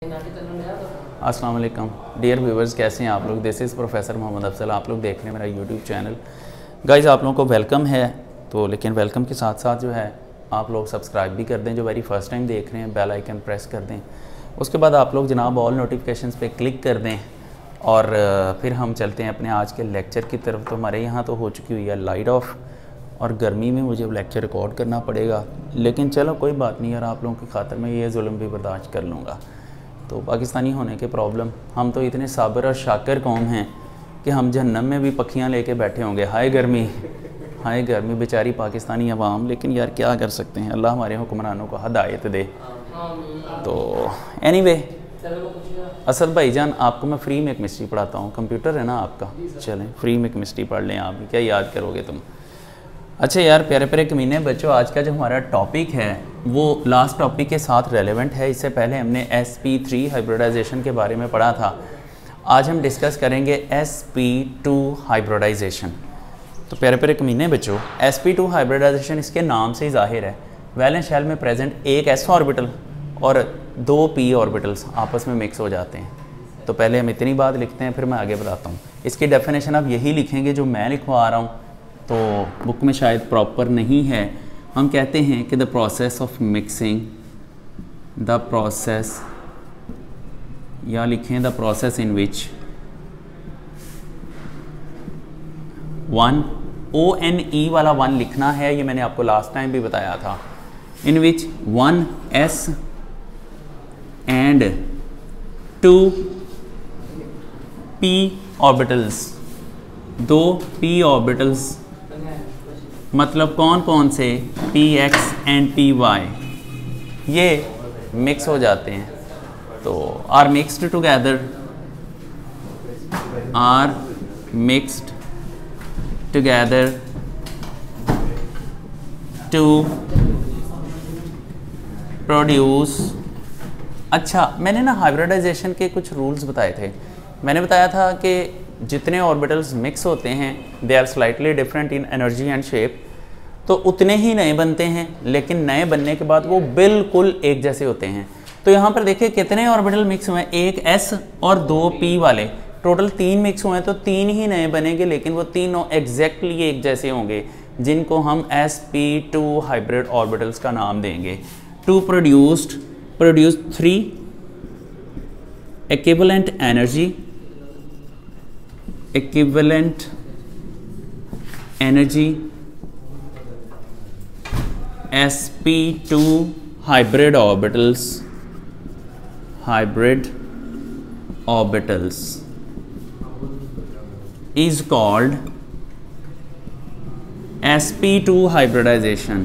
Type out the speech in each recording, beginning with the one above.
अस्सलाम वालेकुम dear viewers, कैसे हैं आप लोग। This is professor Mohammad Afzal. आप लोग देख रहे हैं मेरा यूट्यूब चैनल। गाइज़, आप लोगों को वेलकम है। तो लेकिन वेलकम के साथ साथ जो है आप लोग सब्सक्राइब भी कर दें, जो वेरी फर्स्ट टाइम देख रहे हैं बेल आइकन प्रेस कर दें। उसके बाद आप लोग जनाब ऑल नोटिफिकेशंस पे क्लिक कर दें और फिर हम चलते हैं अपने आज के लेक्चर की तरफ। तो हमारे यहाँ तो हो चुकी हुई है लाइट ऑफ और गर्मी में मुझे लेक्चर रिकॉर्ड करना पड़ेगा, लेकिन चलो कोई बात नहीं यार, आप लोगों की खातिर मैं ये जुल्म भी बर्दाश्त कर लूँगा। तो पाकिस्तानी होने के प्रॉब्लम, हम तो इतने साबर और शाकर कौम हैं कि हम जहन्नम में भी पखियाँ लेके बैठे होंगे। हाय गर्मी बेचारी पाकिस्तानी अवाम। लेकिन यार क्या कर सकते हैं, अल्लाह हमारे हुक्मरानों को हिदायत दे। तो एनीवे, असद भाईजान आपको मैं फ्री में केमिस्ट्री पढ़ाता हूँ। कंप्यूटर है ना आपका, चलें फ्री में केमिस्ट्री पढ़ लें। आप क्या याद करोगे तुम। अच्छा यार प्यारे प्यारे कमीने बच्चों, आज का जो हमारा टॉपिक है वो लास्ट टॉपिक के साथ रेलेवेंट है। इससे पहले हमने sp3 हाइब्रिडाइजेशन के बारे में पढ़ा था। आज हम डिस्कस करेंगे sp2 हाइब्रिडाइजेशन। तो प्यारे प्यारे कमीने बच्चों, sp2 हाइब्रिडाइजेशन इसके नाम से ही जाहिर है। वैलेंस शेल में प्रेजेंट एक s ऑर्बिटल और दो p ऑर्बिटल्स आपस में मिक्स हो जाते हैं। तो पहले हम इतनी बात लिखते हैं, फिर मैं आगे बताता हूँ। इसकी डेफिनेशन आप यही लिखेंगे जो मैं लिखवा रहा हूँ, तो बुक में शायद प्रॉपर नहीं है। हम कहते हैं कि the process of mixing, the process, या लिखें the process in which one, ONE वाला वन लिखना है, ये मैंने आपको लास्ट टाइम भी बताया था। In which one S and two P orbitals, दो P ऑर्बिटल्स, मतलब कौन कौन से, Px एंड Py, ये मिक्स हो जाते हैं। तो are mixed together, are mixed together to produce. अच्छा, मैंने ना हाइब्रिडाइजेशन के कुछ रूल्स बताए थे। मैंने बताया था कि जितने ऑर्बिटल्स मिक्स होते हैं they are slightly different in energy and shape, तो उतने ही नए बनते हैं, लेकिन नए बनने के बाद वो बिल्कुल एक जैसे होते हैं। तो यहाँ पर देखिए कितने ऑर्बिटल मिक्स हुए हैं, एक S और दो P वाले, टोटल 3 मिक्स हुए हैं। तो 3 ही नए बनेंगे, लेकिन वो तीनों एग्जैक्टली एक जैसे होंगे, जिनको हम sp2 हाइब्रिड ऑर्बिटल्स का नाम देंगे। To produce 3 equivalent energy sp2 hybrid orbitals is called sp2 hybridization।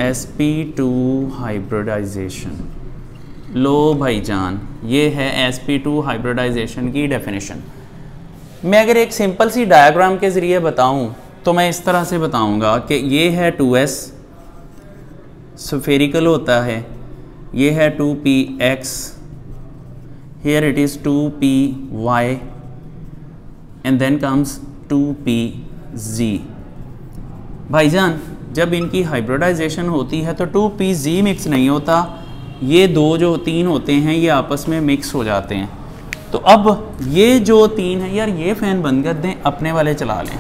sp2 hybridization, लो भाईजान, ये है sp2 हाइब्रिडाइजेशन की डेफिनेशन। मैं अगर एक सिंपल सी डायग्राम के ज़रिए बताऊं तो मैं इस तरह से बताऊंगा कि ये है 2s, स्फेरिकल होता है, ये है 2px, here it is 2py and then comes 2pz। भाईजान जब इनकी हाइब्रिडाइजेशन होती है तो 2pz मिक्स नहीं होता, ये दो जो 3 होते हैं ये आपस में मिक्स हो जाते हैं। तो अब ये जो 3 है, यार ये फ़ैन बंद कर दें, अपने वाले चला लें।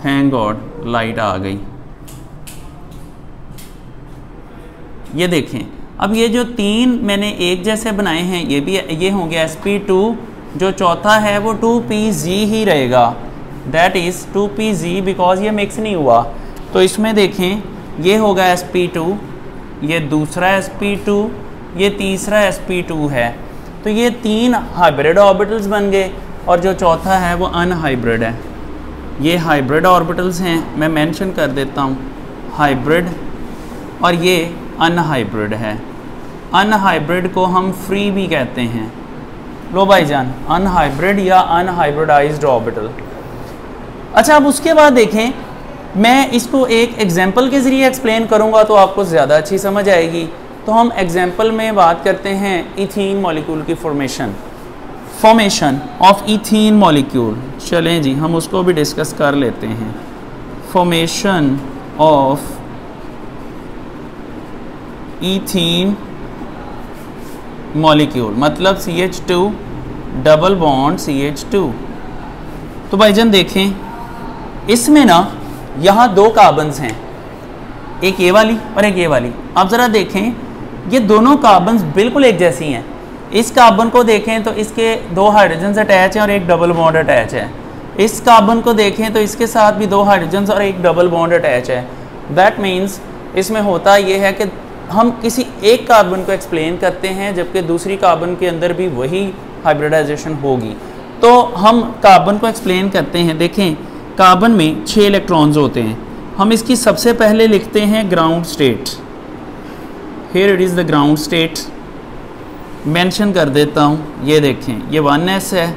थैंक गॉड लाइट आ गई। ये देखें, अब ये जो 3 मैंने एक जैसे बनाए हैं, ये भी ये होंगे sp2, जो चौथा है वो 2pz ही रहेगा, दैट इज़ 2pz, बिकॉज ये मिक्स नहीं हुआ। तो इसमें देखें, ये होगा sp2, ये दूसरा sp2, ये तीसरा sp2 है। तो ये 3 हाइब्रिड ऑर्बिटल्स बन गए, और जो चौथा है वो अनहाइब्रिड है। ये हाइब्रिड ऑर्बिटल्स हैं, मैं मेंशन कर देता हूँ, हाइब्रिड, और ये अनहाइब्रिड है। अनहाइब्रिड को हम फ्री भी कहते हैं। लो भाईजान, अनहाइब्रिड या अनहाइब्रिडाइज्ड ऑर्बिटल। अच्छा, अब उसके बाद देखें, मैं इसको एक एग्जांपल के ज़रिए एक्सप्लेन करूँगा तो आपको ज़्यादा अच्छी समझ आएगी। तो हम एग्जांपल में बात करते हैं इथीन मॉलिक्यूल की फॉर्मेशन ऑफ इथीन मॉलिक्यूल। चलें जी, हम उसको भी डिस्कस कर लेते हैं। फॉर्मेशन ऑफ ईथीन मॉलिक्यूल, मतलब CH2 डबल बॉन्ड CH2। तो भाईजान देखें इसमें ना यहाँ दो कार्बन्स हैं, एक ये वाली और एक ये वाली। आप ज़रा देखें ये दोनों कार्बन्स बिल्कुल एक जैसी हैं। इस कार्बन को देखें तो इसके दो हाइड्रोजन्स अटैच हैं और एक डबल बॉन्ड अटैच है। इस कार्बन को देखें तो इसके साथ भी दो हाइड्रोजन्स और एक डबल बॉन्ड अटैच है। दैट मीन्स इसमें होता ये है कि हम किसी एक कार्बन को एक्सप्लेन करते हैं जबकि दूसरी कार्बन के अंदर भी वही हाइब्रिडाइजेशन होगी। तो हम कार्बन को एक्सप्लेन करते हैं। देखें कार्बन में 6 इलेक्ट्रॉन्स होते हैं। हम इसकी सबसे पहले लिखते हैं ground state. Here it is the ground state. Mention कर देता हूँ, ये देखें ये 1s है,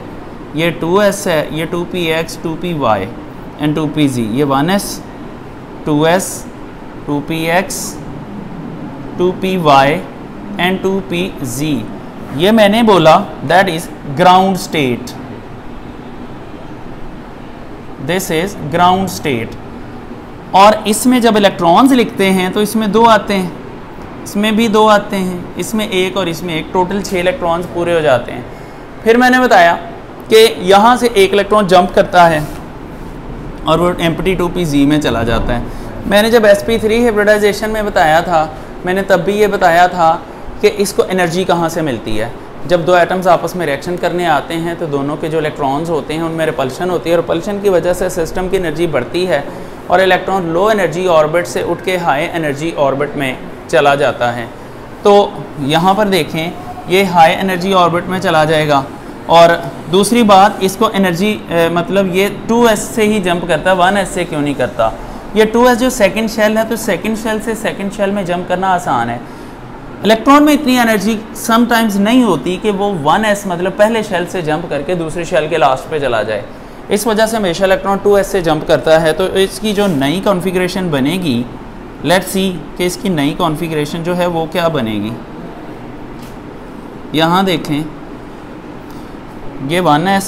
ये 2s है, ये 2px 2py एंड 2pz। ये 1s 2s 2px 2py and 2pz। ये मैंने बोला that is ground state. This is ground state. और इसमें जब इलेक्ट्रॉन्स लिखते हैं तो इसमें 2 आते हैं, इसमें भी 2 आते हैं, इसमें 1 और इसमें 1, टोटल 6 इलेक्ट्रॉन्स पूरे हो जाते हैं। फिर मैंने बताया कि यहाँ से 1 इलेक्ट्रॉन जंप करता है और वो एम्प्टी 2pz में चला जाता है। मैंने जब sp3 हाइब्रिडाइजेशन में बताया था, मैंने तब भी ये बताया था कि इसको एनर्जी कहाँ से मिलती है। जब दो एटम्स आपस में रिएक्शन करने आते हैं तो दोनों के जो इलेक्ट्रॉन्स होते हैं उनमें रिपल्शन होती है और रिपल्शन की वजह से सिस्टम की एनर्जी बढ़ती है और इलेक्ट्रॉन लो एनर्जी ऑर्बिट से उठ के हाई एनर्जी ऑर्बिट में चला जाता है। तो यहाँ पर देखें ये हाई एनर्जी ऑर्बिट में चला जाएगा। और दूसरी बात, इसको एनर्जी मतलब ये 2s से ही जंप करता है, 1s से क्यों नहीं करता। ये 2s जो सेकंड शेल है तो सेकंड शेल से सेकंड शेल में जंप करना आसान है। इलेक्ट्रॉन में इतनी एनर्जी समटाइम्स नहीं होती कि वो 1s मतलब पहले शेल से जंप करके दूसरे शेल के लास्ट पे चला जाए। इस वजह से हमेशा इलेक्ट्रॉन 2s से जंप करता है। तो इसकी जो नई कॉन्फ़िगरेशन बनेगी, लेट्स सी कि इसकी नई कॉन्फ़िगरेशन जो है वो क्या बनेगी। यहाँ देखें ये 1s,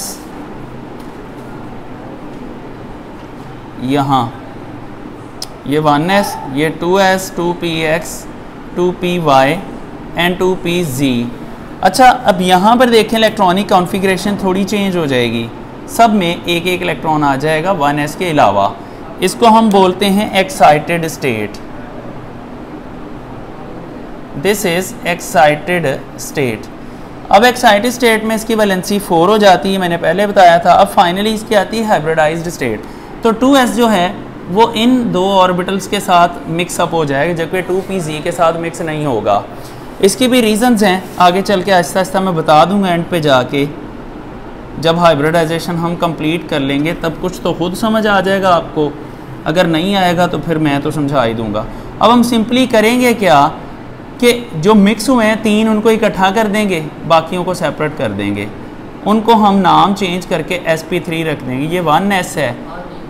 यहाँ ये 1s, ये 2s 2px 2py and 2pz। अच्छा अब यहाँ पर देखें इलेक्ट्रॉनिक कॉन्फ़िगरेशन थोड़ी चेंज हो जाएगी, सब में एक एक इलेक्ट्रॉन आ जाएगा 1s के अलावा। इसको हम बोलते हैं excited state. This is excited state. अब एक्साइटेड स्टेट में इसकी वैलेंसी 4 हो जाती है, मैंने पहले बताया था। अब फाइनली इसकी आती है हाइब्रिडाइज्ड स्टेट। तो 2s जो है वो इन 2 ऑर्बिटल्स के साथ मिक्सअप हो जाएगा जबकि 2pz के साथ मिक्स नहीं होगा। इसकी भी रीज़न्स हैं, आगे चल के आहिस्ता आहिस्ता मैं बता दूंगा एंड पे जाके। जब हाइब्रिडाइजेशन हम कंप्लीट कर लेंगे तब कुछ तो खुद समझ आ जाएगा आपको, अगर नहीं आएगा तो फिर मैं तो समझा ही दूंगा। अब हम सिंपली करेंगे क्या कि जो मिक्स हुए हैं 3 उनको इकट्ठा कर देंगे, बाकियों को सेपरेट कर देंगे। उनको हम नाम चेंज करके sp3 रख देंगे। ये 1s है,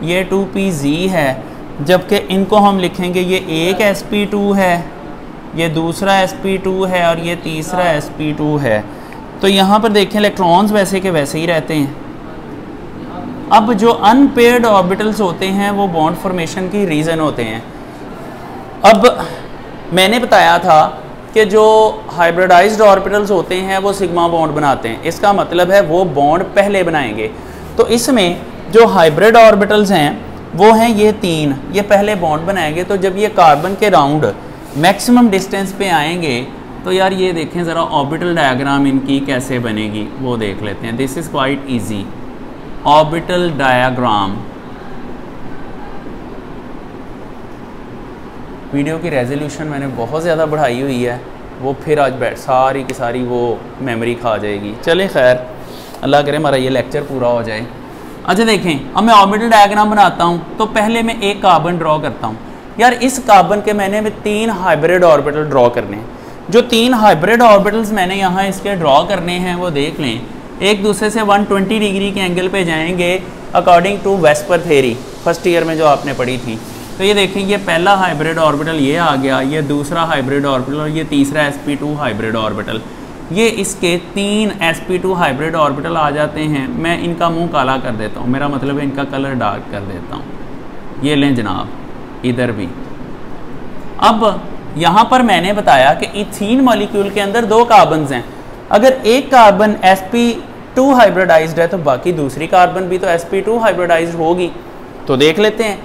ये 2pz है, जबकि इनको हम लिखेंगे ये एक sp2 है, ये दूसरा sp2 है और ये तीसरा sp2 है। तो यहाँ पर देखें इलेक्ट्रॉन्स वैसे के वैसे ही रहते हैं। अब जो अनपेयर्ड ऑर्बिटल्स होते हैं वो बॉन्ड फॉर्मेशन की रीज़न होते हैं। अब मैंने बताया था कि जो हाइब्रिडाइज्ड ऑर्बिटल्स होते हैं वो सिग्मा बॉन्ड बनाते हैं, इसका मतलब है वो बॉन्ड पहले बनाएंगे। तो इसमें जो हाइब्रिड ऑर्बिटल्स हैं वो हैं ये 3, ये पहले बॉन्ड बनाएंगे। तो जब ये कार्बन के राउंड मैक्सिमम डिस्टेंस पे आएंगे तो यार ये देखें ज़रा ऑर्बिटल डायग्राम इनकी कैसे बनेगी वो देख लेते हैं। This is quite easy. Orbital diagram, video की रेजोल्यूशन मैंने बहुत ज़्यादा बढ़ाई हुई है, वो फिर आज सारी की सारी वो मेमोरी खा जाएगी। चले खैर, अल्लाह करे हमारा ये लेक्चर पूरा हो जाए। अच्छा देखें, अब मैं ऑर्बिटल डायग्राम बनाता हूँ तो पहले मैं एक कार्बन ड्रॉ करता हूँ। यार इस कार्बन के मैंने 3 हाइब्रिड ऑर्बिटल ड्रॉ करने हैं। जो 3 हाइब्रिड ऑर्बिटल्स मैंने यहाँ इसके ड्रॉ करने हैं वो देख लें, एक दूसरे से 120 डिग्री के एंगल पे जाएंगे according to VSEPR theory, first year में जो आपने पढ़ी थी। तो ये देखें, ये पहला हाइब्रिड ऑर्बिटल ये आ गया, ये दूसरा हाइब्रिड ऑर्बिटल और ये तीसरा sp2 हाइब्रिड ऑर्बिटल। ये इसके 3 sp2 हाइब्रिड ऑर्बिटल आ जाते हैं। मैं इनका मुंह काला कर देता हूँ, मेरा मतलब है इनका कलर डार्क कर देता हूँ। ये लें जनाब, इधर भी। अब यहाँ पर मैंने बताया कि इथीन मॉलिक्यूल के अंदर 2 कार्बन्स हैं। अगर एक कार्बन sp2 हाइब्रिडाइज्ड है तो बाकी दूसरी कार्बन भी तो sp2 हाइब्रिडाइज्ड होगी। तो देख लेते हैं,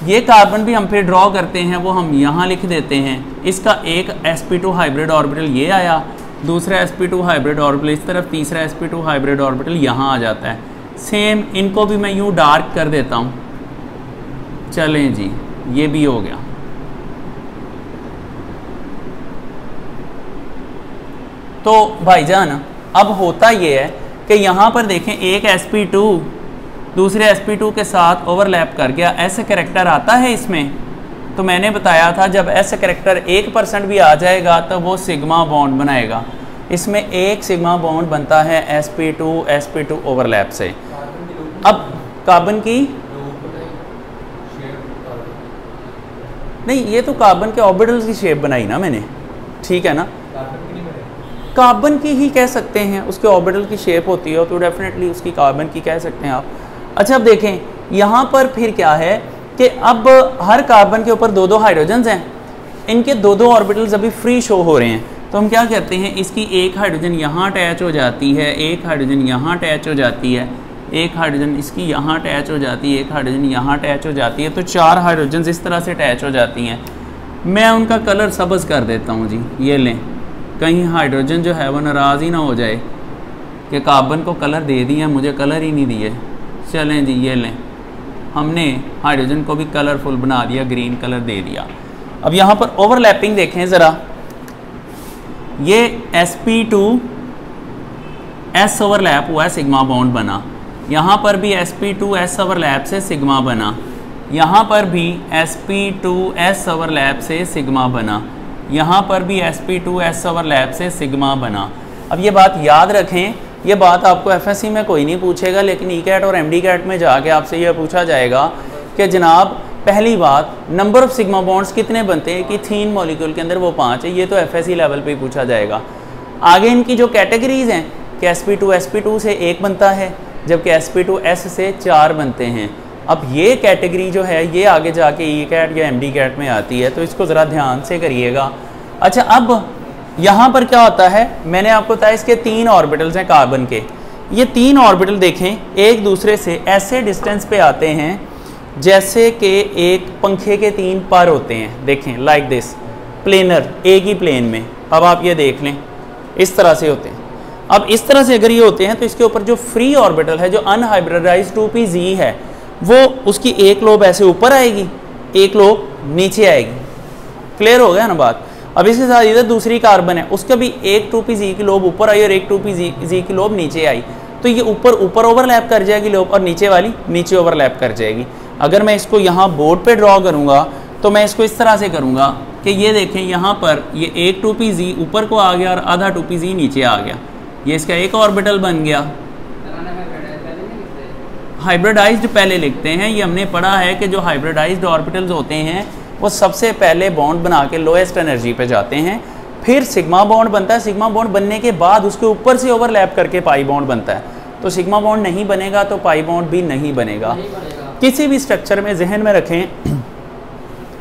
ये कार्बन भी हम फिर ड्रॉ करते हैं, वो हम यहाँ लिख देते हैं। इसका एक sp2 हाइब्रिड ऑर्बिटल ये आया, दूसरा sp2 हाइब्रिड ऑर्बिटल इस तरफ, तीसरा sp2 हाइब्रिड ऑर्बिटल यहाँ आ जाता है। सेम इनको भी मैं यूँ डार्क कर देता हूँ। चलें जी, ये भी हो गया। तो भाईजान अब होता ये है कि यहाँ पर देखें, एक sp2 दूसरे sp2 के साथ ओवरलैप कर गया, ऐसे कैरेक्टर आता है इसमें। तो मैंने बताया था जब ऐसे कैरेक्टर 1% भी आ जाएगा तो वो सिग्मा बॉन्ड बनाएगा। इसमें एक सिग्मा बॉन्ड बनता है sp2 ओवरलैप से। अब कार्बन की नहीं, ये तो कार्बन के ऑर्बिटल्स की शेप बनाई ना मैंने, ठीक है ना। कार्बन की ही कह सकते हैं, उसके ऑर्बिटल की शेप होती है तो डेफिनेटली उसकी कार्बन की कह सकते हैं आप। अच्छा अब देखें यहाँ पर फिर क्या है कि अब हर कार्बन के ऊपर 2-2 हाइड्रोजन्स हैं, इनके 2-2 ऑर्बिटल्स अभी फ्री शो हो रहे हैं। तो हम क्या करते हैं, इसकी एक हाइड्रोजन यहाँ अटैच हो जाती है, एक हाइड्रोजन यहाँ अटैच हो जाती है, एक हाइड्रोजन इसकी यहाँ अटैच हो जाती है, एक हाइड्रोजन यहाँ अटैच हो जाती है। तो 4 हाइड्रोजन इस तरह से अटैच हो जाती हैं। मैं उनका कलर सब्ज़ कर देता हूँ जी, ये लें, कहीं हाइड्रोजन जो है वो नाराज़ ही ना हो जाए कि कार्बन को कलर दे दिया, मुझे कलर ही नहीं दिए। चलें जी, ये लें, हमने हाइड्रोजन को भी कलरफुल बना दिया, ग्रीन कलर दे दिया। अब यहाँ पर ओवरलैपिंग देखें ज़रा, ये sp2 s ओवरलैप हुआ है, सिग्मा बॉन्ड बना। यहाँ पर भी sp2 s ओवरलैप से सिग्मा बना, यहाँ पर भी sp2 s ओवरलैप से सिग्मा बना, यहाँ पर भी sp2 s ओवरलैप से सिग्मा बना। अब ये बात याद रखें, ये बात आपको एफएससी में कोई नहीं पूछेगा, लेकिन ईकैट और एमडी-कैट में जाके आपसे ये पूछा जाएगा कि जनाब पहली बात नंबर ऑफ सिग्मा बॉन्ड्स कितने बनते हैं कि थीन मॉलिक्यूल के अंदर, वो 5 है। ये तो एफएससी लेवल पे ही पूछा जाएगा। आगे इनकी जो कैटेगरीज हैं कि sp2 से 1 बनता है, जबकि sp2 s से 4 बनते हैं। अब ये कैटेगरी जो है ये आगे जाके ईकैट या एमडी-कैट में आती है, तो इसको ज़रा ध्यान से करिएगा। अच्छा अब यहाँ पर क्या होता है, मैंने आपको बताया इसके 3 ऑर्बिटल्स हैं कार्बन के। ये 3 ऑर्बिटल देखें एक दूसरे से ऐसे डिस्टेंस पे आते हैं जैसे कि एक पंखे के 3 पर होते हैं। देखें लाइक दिस, प्लेनर, एक ही प्लेन में। अब आप ये देख लें, इस तरह से होते हैं। अब इस तरह से अगर ये होते हैं तो इसके ऊपर जो फ्री ऑर्बिटल है, जो अनहाइब्रिडाइज्ड 2pz है, वो उसकी एक लोब ऐसे ऊपर आएगी, एक लोब नीचे आएगी। क्लियर हो गया ना बात। अब इसके साथ इधर दूसरी कार्बन है, उसका भी एक 2pz की लोब ऊपर आई और एक 2pz की लोब नीचे आई। तो ये ऊपर ओवरलैप कर जाएगी लोब और नीचे वाली नीचे ओवरलैप कर जाएगी। अगर मैं इसको यहाँ बोर्ड पे ड्रॉ करूँगा तो मैं इसको इस तरह से करूँगा कि ये देखें, यहाँ पर ये एक 2pz ऊपर को आ गया और आधा 2pz नीचे आ गया। ये इसका एक ऑर्बिटल बन गया। हाइब्रिडाइज्ड पहले लिखते हैं। ये हमने पढ़ा है कि जो हाइब्रिडाइज्ड ऑर्बिटल्स होते हैं वो सबसे पहले बॉन्ड बना के लोएस्ट एनर्जी पे जाते हैं, फिर सिग्मा बॉन्ड बनता है। सिग्मा बॉन्ड बनने के बाद उसके ऊपर से ओवरलैप करके पाई बॉन्ड बनता है। तो सिग्मा बॉन्ड नहीं बनेगा तो पाई बॉन्ड भी नहीं बनेगा। किसी भी स्ट्रक्चर में जहन में रखें,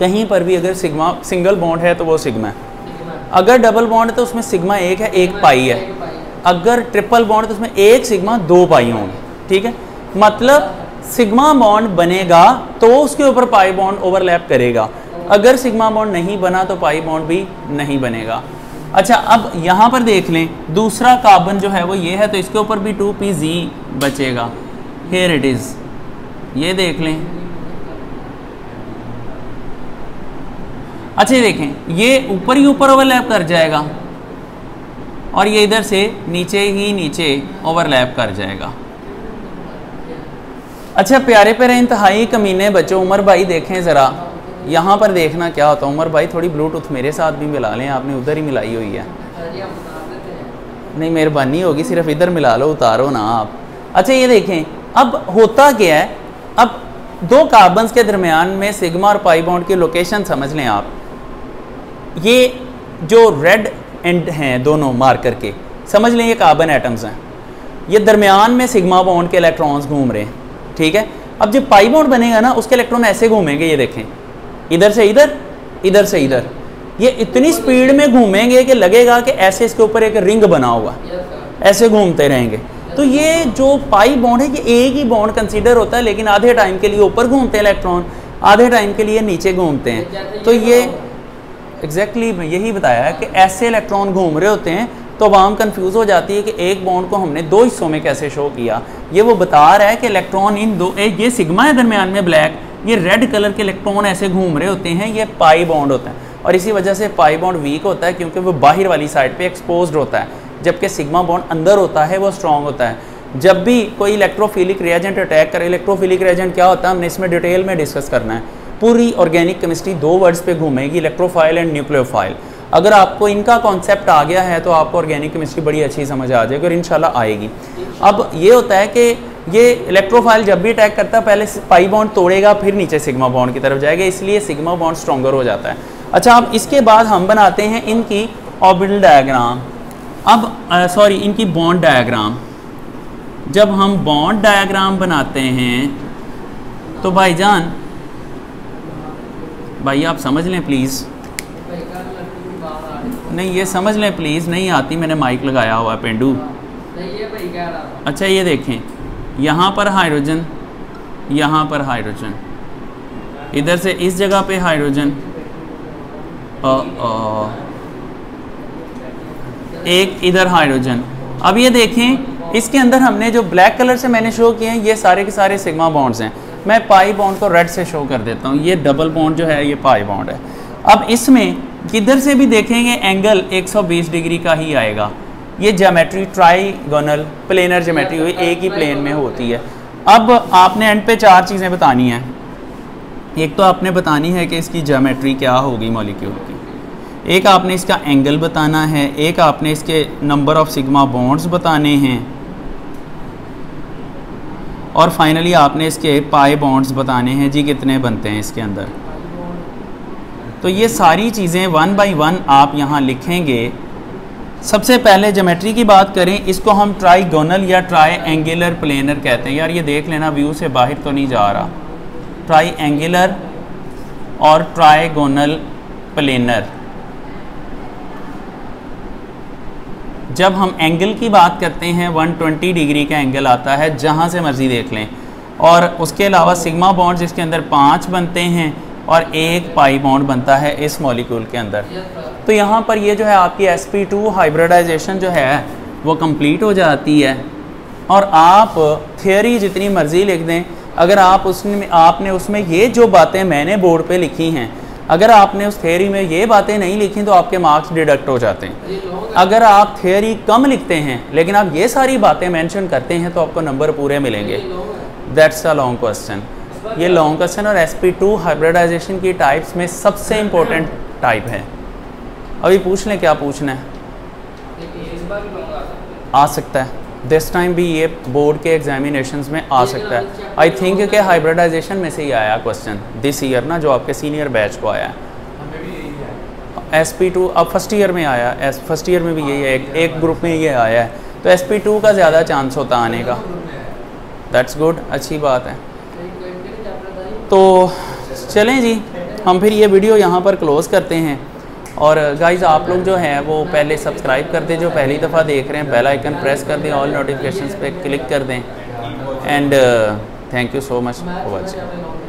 कहीं पर भी अगर सिग्मा सिंगल बॉन्ड है तो वो सिग्मा है, अगर डबल बॉन्ड है तो उसमें सिग्मा 1 है, 1 पाई है, अगर ट्रिपल बॉन्ड है तो उसमें 1 सिग्मा 2 पाई होंगे। ठीक है, मतलब सिग्मा बॉन्ड बनेगा तो उसके ऊपर पाई बॉन्ड ओवरलैप करेगा, अगर सिग्मा बॉन्ड नहीं बना तो पाई बॉन्ड भी नहीं बनेगा। अच्छा अब यहाँ पर देख लें, दूसरा कार्बन जो है वो ये है, तो इसके ऊपर भी 2pz बचेगा। हियर इट इज़, ये देख लें। अच्छा ये देखें, ये ऊपर ही ऊपर ओवरलैप कर जाएगा और ये इधर से नीचे ही नीचे ओवरलैप कर जाएगा। अच्छा प्यारे प्यारे इंतहाई कमीने बच्चों, उमर भाई देखें ज़रा, यहाँ पर देखना क्या होता है। उमर भाई थोड़ी ब्लूटूथ मेरे साथ भी मिला लें, आपने उधर ही मिलाई हुई है। नहीं मेहरबानी होगी, सिर्फ इधर मिला लो, उतारो ना आप। अच्छा ये देखें, अब होता क्या है, अब 2 कार्बन्स के दरमियान में सिग्मा और पाई बॉन्ड की लोकेशन समझ लें आप। ये जो रेड एंड हैं दोनों मार्कर के, समझ लें ये कार्बन एटम्स हैं, ये दरमियान में सिग्मा बॉन्ड के इलेक्ट्रॉन्स घूम रहे हैं। ठीक है, अब जब पाई बॉन्ड बनेगा ना, उसके इलेक्ट्रॉन ऐसे घूमेंगे, ये देखें, इधर से इधर, इधर से इधर। ये इतनी स्पीड में घूमेंगे कि लगेगा कि ऐसे इसके ऊपर एक रिंग बना हुआ, ऐसे घूमते रहेंगे। तो ये जो पाई बॉन्ड है ये एक ही बॉन्ड कंसीडर होता है, लेकिन आधे टाइम के लिए ऊपर घूमते हैं इलेक्ट्रॉन, आधे टाइम के लिए नीचे घूमते हैं। तो ये एग्जैक्टली यही बताया है कि ऐसे इलेक्ट्रॉन घूम रहे होते हैं। तो आवाम कंफ्यूज हो जाती है कि एक बॉन्ड को हमने दो हिस्सों में कैसे शो किया। ये वो बता रहा है कि इलेक्ट्रॉन इन दो, ये सिग्मा है दरमियान में ब्लैक, ये रेड कलर के इलेक्ट्रॉन ऐसे घूम रहे होते हैं, ये पाई बॉन्ड होता है। और इसी वजह से पाई बॉन्ड वीक होता है क्योंकि वो बाहर वाली साइड पे एक्सपोज्ड होता है, जबकि सिग्मा बॉन्ड अंदर होता है, वो स्ट्रॉन्ग होता है। जब भी कोई इलेक्ट्रोफिलिक रिएजेंट अटैक करे, इलेक्ट्रोफिलिक रिएजेंट क्या होता है हमने इसमें डिटेल में डिस्कस करना है। पूरी ऑर्गेनिक केमिस्ट्री दो वर्ड्स पे घूमेगी, इलेक्ट्रोफाइल एंड न्यूक्लियोफाइल। अगर आपको इनका कॉन्सेप्ट आ गया है तो आपको ऑर्गेनिक केमिस्ट्री बड़ी अच्छी समझ आ जाएगी और इंशाल्लाह आएगी। अब ये होता है कि ये इलेक्ट्रोफाइल जब भी अटैक करता है पहले पाई बॉन्ड तोड़ेगा, फिर नीचे सिग्मा बॉन्ड की तरफ जाएगा, इसलिए सिग्मा बॉन्ड स्ट्रॉन्गर हो जाता है। अच्छा, अब इसके बाद हम बनाते हैं इनकी ऑर्बिटल डायग्राम। अब सॉरी, इनकी बॉन्ड डायग्राम। जब हम बॉन्ड डायग्राम बनाते हैं तो भाईजान, भाई आप समझ लें प्लीज़, नहीं ये समझ लें प्लीज़, नहीं आती, मैंने माइक लगाया हुआ है पेंडू। अच्छा ये देखें, यहाँ पर हाइड्रोजन, यहाँ पर हाइड्रोजन, इधर से इस जगह पे हाइड्रोजन, एक इधर हाइड्रोजन। अब ये देखें इसके अंदर हमने जो ब्लैक कलर से मैंने शो किए हैं ये सारे के सारे सिग्मा बॉन्ड्स हैं। मैं पाई बॉन्ड को रेड से शो कर देता हूँ, ये डबल बॉन्ड जो है ये पाई बॉन्ड है। अब इसमें किधर से भी देखेंगे एंगल 120 डिग्री का ही आएगा। ये ज्योमेट्री ट्राइगोनल प्लेनर ज्योमेट्री हुई, एक ही प्लेन में होती है। अब आपने एंड पे चार चीज़ें बतानी हैं। एक तो आपने बतानी है कि इसकी ज्योमेट्री क्या होगी मॉलिक्यूल की, एक आपने इसका एंगल बताना है, एक आपने इसके नंबर ऑफ सिग्मा बॉन्ड्स बताने हैं, और फाइनली आपने इसके पाई बॉन्ड्स बताने हैं जी कितने बनते हैं इसके अंदर। तो ये सारी चीज़ें वन बाय वन आप यहाँ लिखेंगे। सबसे पहले ज्योमेट्री की बात करें, इसको हम ट्राइगोनल या ट्राइएंगुलर प्लेनर कहते हैं। यार ये देख लेना, व्यू से बाहर तो नहीं जा रहा। ट्राइएंगुलर और ट्राइगोनल प्लेनर। जब हम एंगल की बात करते हैं 120 डिग्री का एंगल आता है, जहाँ से मर्जी देख लें। और उसके अलावा सिग्मा बॉन्ड जिसके अंदर 5 बनते हैं और एक पाई बॉन्ड बनता है इस मॉलिक्यूल के अंदर। तो यहाँ पर ये जो है आपकी sp2 हाइब्रिडाइजेशन जो है वो कंप्लीट हो जाती है। और आप थियोरी जितनी मर्जी लिख दें, अगर आप आपने उसमें ये जो बातें मैंने बोर्ड पे लिखी हैं, अगर आपने उस थियोरी में ये बातें नहीं लिखी तो आपके मार्क्स डिडक्ट हो जाते हैं। अगर आप थियोरी कम लिखते हैं लेकिन आप ये सारी बातें मेंशन करते हैं तो आपको नंबर पूरे मिलेंगे। That's a long question. ये लॉन्ग क्वेश्चन और sp2 हाइब्रिडाइजेशन की टाइप्स में सबसे इम्पोर्टेंट टाइप है। अभी पूछ लें क्या पूछना है, आ सकता है दिस टाइम भी ये बोर्ड के एग्जामिनेशंस में आ सकता है। आई थिंक कि हाइब्रिडाइजेशन में से ही आया क्वेश्चन दिस ईयर ना, जो आपके सीनियर बैच को आया है। sp2 अब फर्स्ट ईयर में आया, फर्स्ट ईयर में भी यही है, एक ग्रुप में ये आया है, तो sp2 का ज़्यादा चांस होता आने का। दैट्स गुड, अच्छी बात है। तो चलें जी, हम फिर ये वीडियो यहाँ पर क्लोज़ करते हैं। और गाइज़ आप लोग जो हैं वो पहले सब्सक्राइब कर दें, जो पहली दफ़ा देख रहे हैं बेल आइकन प्रेस कर दें, ऑल नोटिफिकेशंस पे क्लिक कर दें। And thank you so much for watching.